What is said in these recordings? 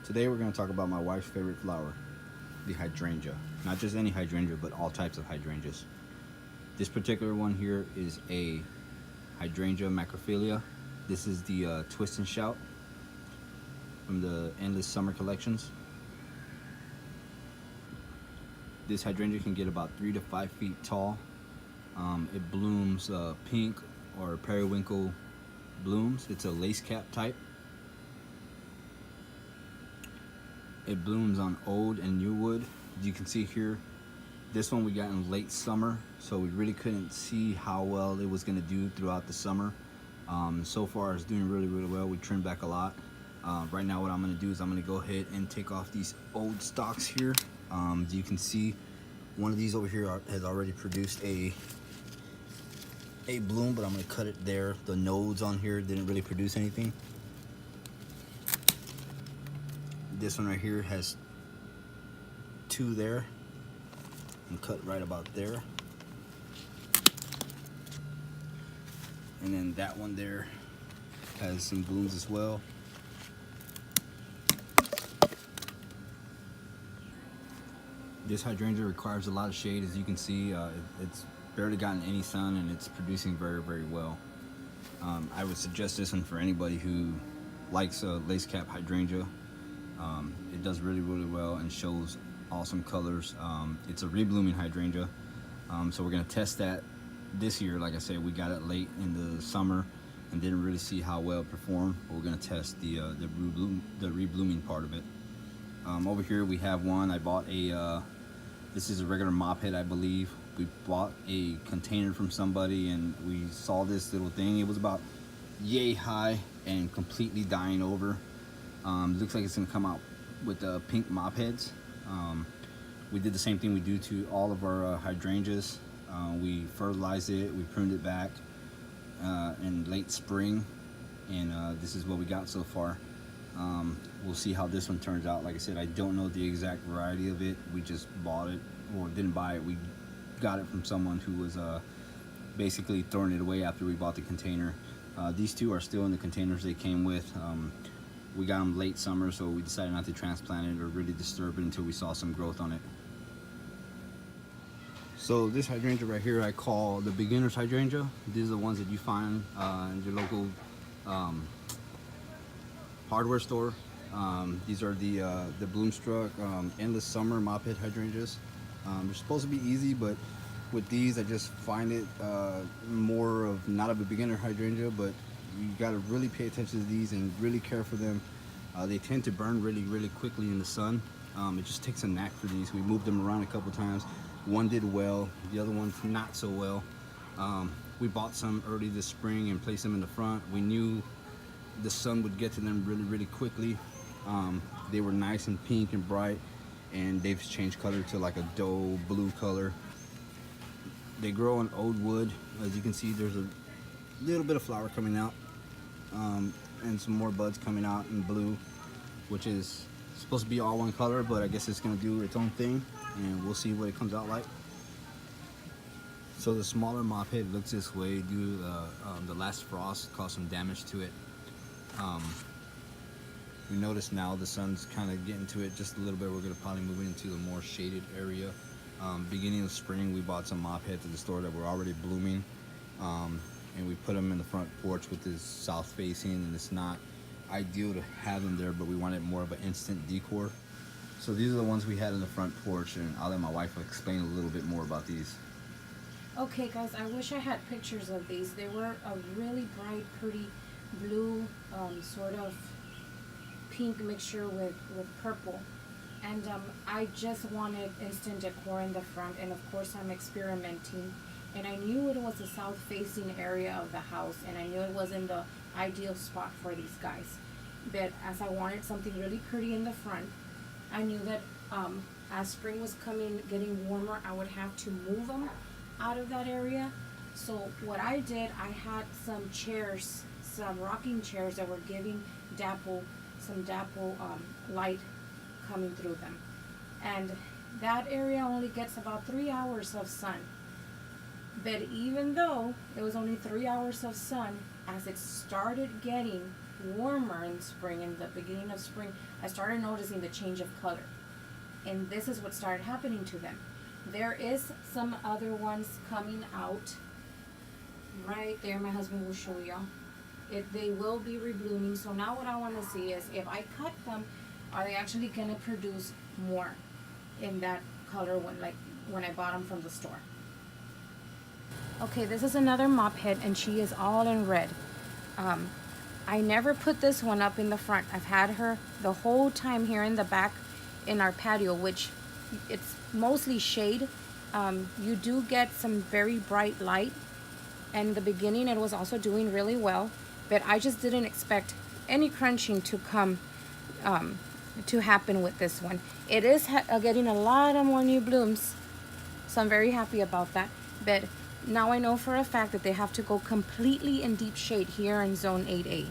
Today we're going to talk about my wife's favorite flower, the hydrangea. Not just any hydrangea, but all types of hydrangeas. This particular one here is a hydrangea macrophylla. This is the Twist and Shout from the Endless Summer collections. This hydrangea can get about 3 to 5 feet tall. It blooms pink or periwinkle blooms. It's a lace cap type. It blooms on old and new wood. As you can see here, this one we got in late summer, so we really couldn't see how well it was going to do throughout the summer. So far it's doing really well. We trimmed back a lot. Right now what I'm going to do is I'm going to go ahead and take off these old stalks here. As you can see, one of these over here has already produced a bloom, but I'm going to cut it there. The nodes on here didn't really produce anything. This one right here has 2 there, and cut right about there. And then that one there has some blooms as well. This hydrangea requires a lot of shade. As you can see, it's barely gotten any sun and it's producing very well. I would suggest this one for anybody who likes a lace cap hydrangea. It does really well and shows awesome colors. It's a reblooming hydrangea, so we're going to test that this year. Like I said, we got it late in the summer and didn't really see how well it performed, but we're going to test the reblooming part of it. Over here we have one. I bought this is a regular mop head, I believe. We bought a container from somebody and we saw this little thing. It was about yay high and completely dying over. Looks like it's gonna come out with pink mop heads. We did the same thing we do to all of our hydrangeas. We fertilized it, we pruned it back in late spring, and this is what we got so far. We'll see how this one turns out. Like I said, I don't know the exact variety of it. We just bought it, or didn't buy it. We got it from someone who was basically throwing it away after we bought the container. These two are still in the containers they came with. We got them late summer, so we decided not to transplant it or really disturb it until we saw some growth on it. So this hydrangea right here I call the beginner's hydrangea. These are the ones that you find in your local hardware store. These are the Bloomstruck Endless Summer mop head hydrangeas. They're supposed to be easy, but with these I just find it more of not of a beginner hydrangea, but you got to really pay attention to these and really care for them. They tend to burn really quickly in the sun. It just takes a knack for these. We moved them around a couple times. One did well, the other one's not so well. We bought some early this spring and placed them in the front. We knew the sun would get to them really quickly. They were nice and pink and bright, and they've changed color to like a dull blue color. They grow on old wood. As you can see, there's a little bit of flower coming out, and some more buds coming out in blue, which is supposed to be all one color, but I guess it's gonna do its own thing, and we'll see what it comes out like. So the smaller mop head looks this way due to the last frost caused some damage to it. We notice now the sun's kind of getting to it just a little bit. We're gonna probably move it into a more shaded area. Beginning of spring, we bought some mop heads at the store that were already blooming, and we put them in the front porch with this south facing, and it's not ideal to have them there, but we wanted more of an instant decor. So these are the ones we had in the front porch, and I'll let my wife explain a little bit more about these. Okay guys, I wish I had pictures of these. They were a really bright, pretty blue, sort of pink mixture with purple. And I just wanted instant decor in the front, and of course I'm experimenting. And I knew it was a south-facing area of the house, and I knew it wasn't the ideal spot for these guys. But as I wanted something really pretty in the front, I knew that as spring was coming, getting warmer, I would have to move them out of that area. So what I did, I had some chairs, some rocking chairs that were giving some dapple light coming through them. And that area only gets about 3 hours of sun. But even though it was only 3 hours of sun, as it started getting warmer in spring, in the beginning of spring, I started noticing the change of color. And this is what started happening to them. There is some other ones coming out. Right there, my husband will show y'all. They will be reblooming. So now what I want to see is if I cut them, are they actually going to produce more in that color when I bought them from the store. Okay, this is another mop head, and she is all in red. I never put this one up in the front. I've had her the whole time here in the back in our patio, which it's mostly shade. You do get some very bright light, and in the beginning it was also doing really well, but I just didn't expect any crunching to come to happen with this one. It is getting a lot of more new blooms, so I'm very happy about that. But now I know for a fact that they have to go completely in deep shade here in zone 8A.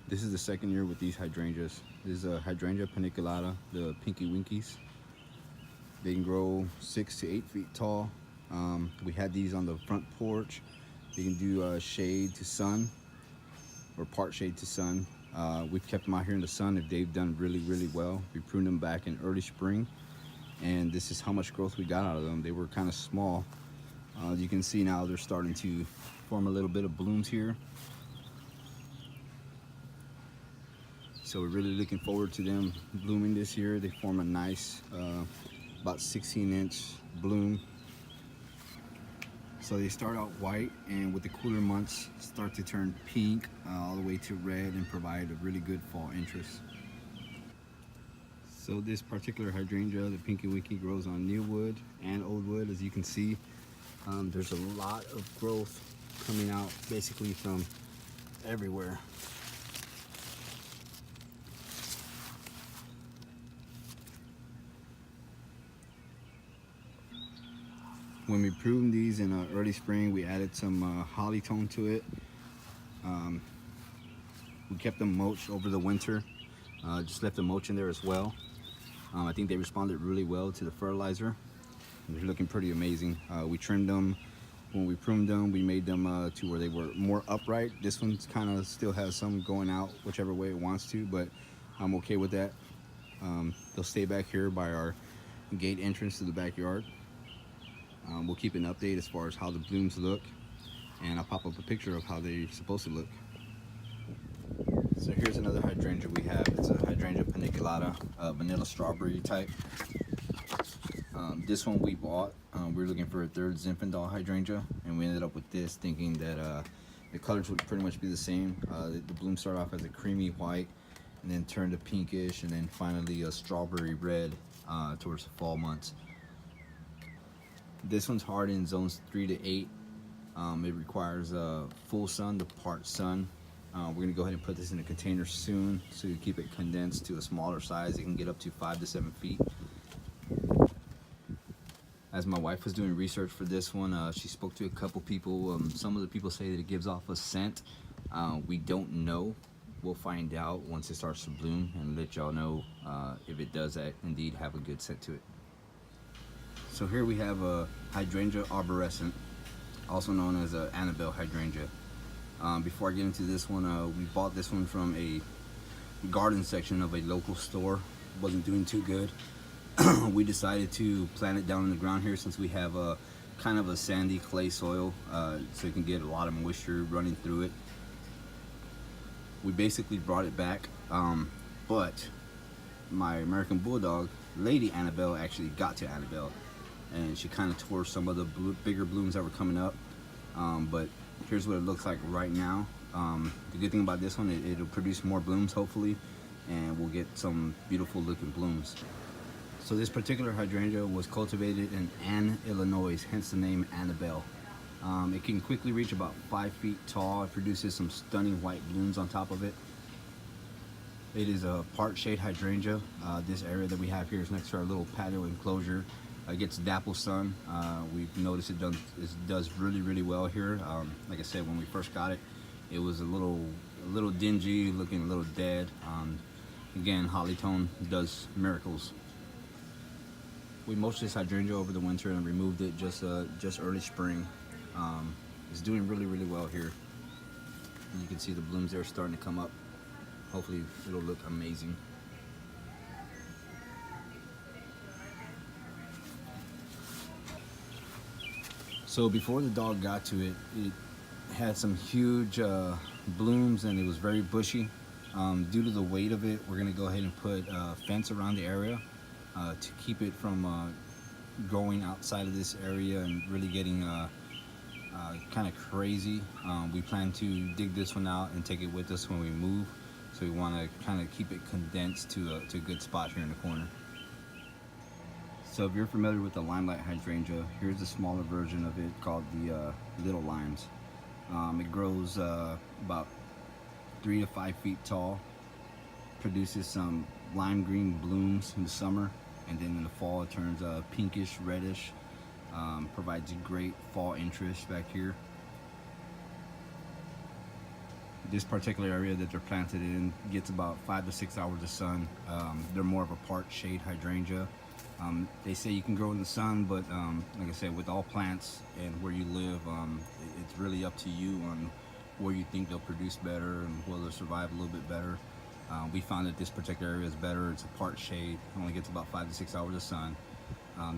This is the second year with these hydrangeas. This is a hydrangea paniculata, the Pinky-Winkies. They can grow 6 to 8 feet tall. We had these on the front porch. They can do shade to sun, or part shade to sun. We've kept them out here in the sun. If they've done really, really well. We pruned them back in early spring, and this is how much growth we got out of them. They were kind of small. You can see now they're starting to form a little bit of blooms here. So we're really looking forward to them blooming this year. They form a nice, about 16-inch bloom. So they start out white, and with the cooler months start to turn pink all the way to red and provide a really good fall interest. So this particular hydrangea, the Pinky-Winky, grows on new wood and old wood. As you can see, there's a lot of growth coming out basically from everywhere. When we pruned these in early spring, we added some holly tone to it. We kept them mulched over the winter, just left the mulch in there as well. I think they responded really well to the fertilizer. They're looking pretty amazing. We trimmed them. When we pruned them, we made them to where they were more upright. This one kind of still has some going out whichever way it wants to, but I'm okay with that. They'll stay back here by our gate entrance to the backyard. We'll keep an update as far as how the blooms look, and I'll pop up a picture of how they're supposed to look. So here's another hydrangea we have. It's a hydrangea paniculata, vanilla strawberry type. This one we bought. We were looking for a third Zinfandel hydrangea, and we ended up with this, thinking that the colors would pretty much be the same. The blooms start off as a creamy white, and then turn to pinkish, and then finally a strawberry red towards the fall months. This one's hard in zones 3 to 8. It requires full sun to part sun. We're going to go ahead and put this in a container soon so you keep it condensed to a smaller size. It can get up to 5 to 7 feet. As my wife was doing research for this one, she spoke to a couple people. Some of the people say that it gives off a scent. We don't know. We'll find out once it starts to bloom and let y'all know if it does indeed have a good scent to it. So here we have a hydrangea arborescent, also known as an Annabelle hydrangea. Before I get into this one, we bought this one from a garden section of a local store. It wasn't doing too good. We decided to plant it down in the ground here since we have a kind of a sandy clay soil, so you can get a lot of moisture running through it. We basically brought it back, but my American Bulldog, Lady Annabelle, actually got to Annabelle, and she kind of tore some of the bigger blooms that were coming up. But here's what it looks like right now. The good thing about this one, it'll produce more blooms hopefully, and we'll get some beautiful looking blooms. So this particular hydrangea was cultivated in Ann, Illinois, hence the name Annabelle. It can quickly reach about 5 feet tall. It produces some stunning white blooms on top of it. It is a part shade hydrangea. This area that we have here is next to our little patio enclosure. It gets dapple sun. We've noticed it does really, really well here. Like I said, when we first got it, it was a little dingy, looking a little dead. Again, holly tone does miracles. We mulched this hydrangea over the winter and removed it just early spring. It's doing really, really well here. And you can see the blooms there starting to come up. Hopefully it'll look amazing. So before the dog got to it, it had some huge blooms and it was very bushy. Due to the weight of it, we're gonna go ahead and put a fence around the area to keep it from going outside of this area and really getting kind of crazy. We plan to dig this one out and take it with us when we move. So we want to kind of keep it condensed to a good spot here in the corner. So if you're familiar with the limelight hydrangea, here's a smaller version of it called the little limes. It grows about 3 to 5 feet tall, produces some lime green blooms in the summer, and then in the fall it turns pinkish, reddish, provides a great fall interest back here. This particular area that they're planted in gets about 5 to 6 hours of sun. They're more of a part shade hydrangea. They say you can grow in the sun, but like I said, with all plants and where you live, it's really up to you on where you think they'll produce better and where they'll survive a little bit better. We found that this particular area is better. It's a part shade, only gets about 5 to 6 hours of sun.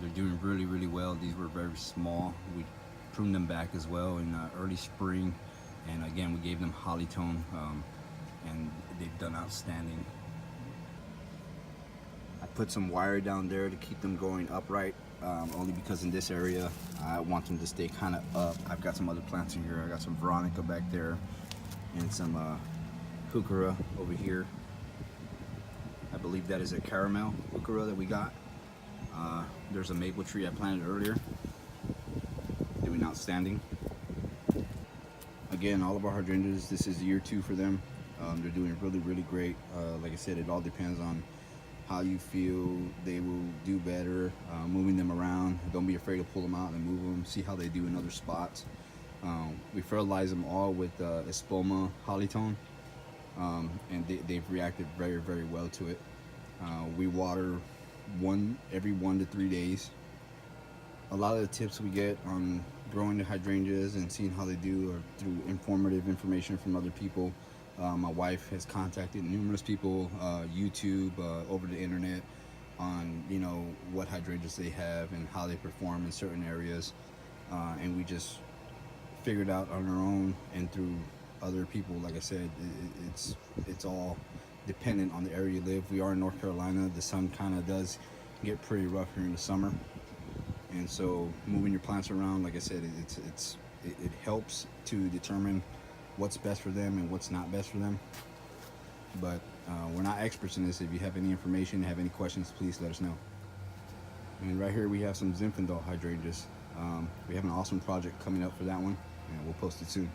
They're doing really, really well. These were very small. We pruned them back as well in early spring, and again, we gave them holly tone, and they've done outstanding. I put some wire down there to keep them going upright, only because in this area I want them to stay kind of up. I've got some other plants in here. I got some veronica back there and some heuchera over here. I believe that is a caramel heuchera that we got. There's a maple tree I planted earlier, doing outstanding. Again, all of our hydrangeas, this is year 2 for them. They're doing really, really great. Like I said, it all depends on how you feel they will do better, moving them around. Don't be afraid to pull them out and move them, see how they do in other spots. We fertilize them all with espoma hollytone, and they've reacted very, very well to it. We water every 1 to 3 days. A lot of the tips we get on growing the hydrangeas and seeing how they do are through informative information from other people. My wife has contacted numerous people, YouTube, over the internet, on what hydrangeas they have and how they perform in certain areas, and we just figured out on our own and through other people. Like I said, it's all dependent on the area you live. We are in North Carolina. The sun kind of does get pretty rough here in the summer, and so moving your plants around, like I said, it helps to determine what's best for them and what's not best for them. But we're not experts in this. If you have any information, have any questions, please let us know. And right here we have some Zinfandel hydrangeas. We have an awesome project coming up for that one, and we'll post it soon.